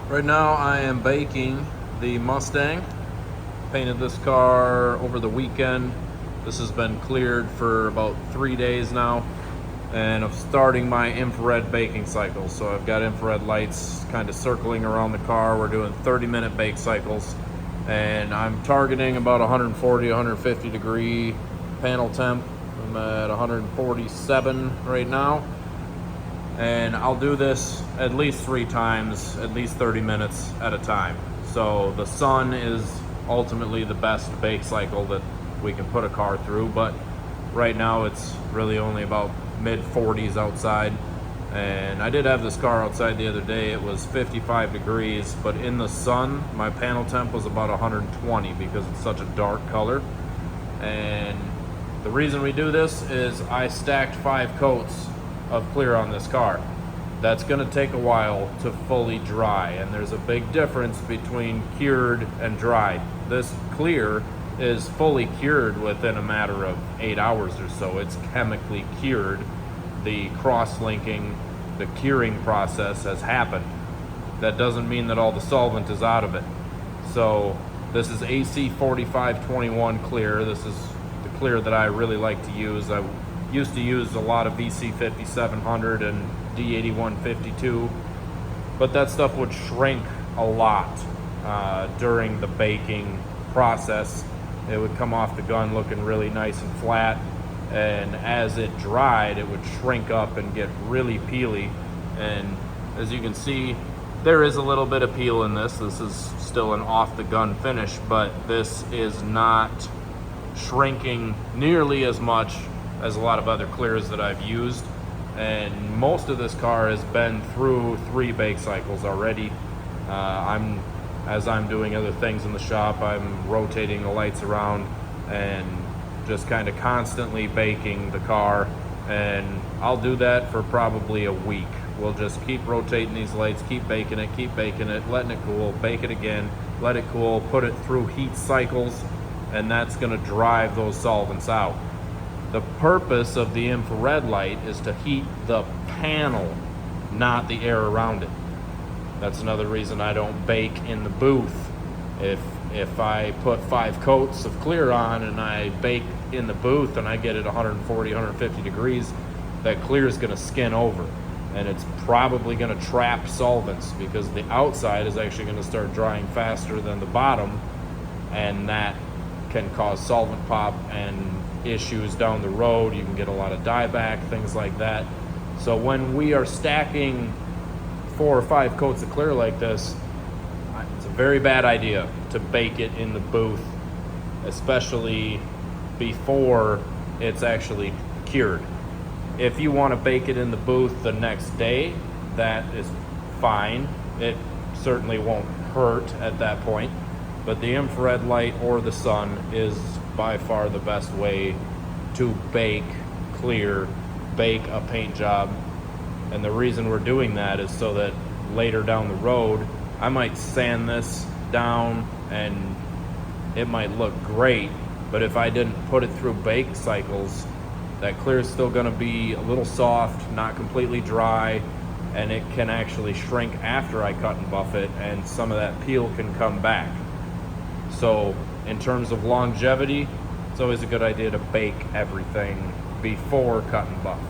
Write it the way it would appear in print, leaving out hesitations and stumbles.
Right now I am baking the Mustang. Painted this car over the weekend. This has been cleared for about 3 days now. And I'm starting my infrared baking cycle. So I've got infrared lights kind of circling around the car. We're doing 30-minute bake cycles. And I'm targeting about 140, 150 degree panel temp. I'm at 147 right now. And I'll do this at least 3 times, at least 30 minutes at a time. So the sun is ultimately the best bake cycle that we can put a car through, but right now it's really only about mid 40s outside. And I did have this car outside the other day. It was 55 degrees, but in the sun my panel temp was about 120 because it's such a dark color. And the reason we do this is I stacked 5 coats of clear on this car. That's going to take a while to fully dry, and there's a big difference between cured and dry. This clear is fully cured within a matter of 8 hours or so. It's chemically cured. The cross-linking, the curing process has happened. That doesn't mean that all the solvent is out of it. So this is AC 4521 clear. This is the clear that I really like to use. I used to use a lot of VC 5700 and D8152, but that stuff would shrink a lot during the baking process. It would come off the gun looking really nice and flat, and as it dried it would shrink up and get really peely. And as you can see, there is a little bit of peel in this. This is still an off the gun finish, but this is not shrinking nearly as much as a lot of other clears that I've used. And most of this car has been through 3 bake cycles already. As I'm doing other things in the shop, I'm rotating the lights around and just kind of constantly baking the car. And I'll do that for probably a week. We'll just keep rotating these lights, keep baking it, letting it cool, bake it again, let it cool, put it through heat cycles, and that's gonna drive those solvents out. The purpose of the infrared light is to heat the panel, not the air around it. That's another reason I don't bake in the booth. If I put 5 coats of clear on and I bake in the booth and I get it 140, 150 degrees, that clear is gonna skin over. And it's probably gonna trap solvents because the outside is actually gonna start drying faster than the bottom, and that can cause solvent pop and issues down the road. You can get a lot of dieback, things like that. So when we are stacking 4 or 5 coats of clear like this, it's a very bad idea to bake it in the booth, especially before it's actually cured. If you want to bake it in the booth the next day, that is fine. It certainly won't hurt at that point. But the infrared light or the sun is by far the best way to bake clear, bake a paint job. And the reason we're doing that is so that later down the road, I might sand this down and it might look great, but if I didn't put it through bake cycles, that clear is still gonna be a little soft, not completely dry, and it can actually shrink after I cut and buff it, and some of that peel can come back. So in terms of longevity, it's always a good idea to bake everything before cut and buff.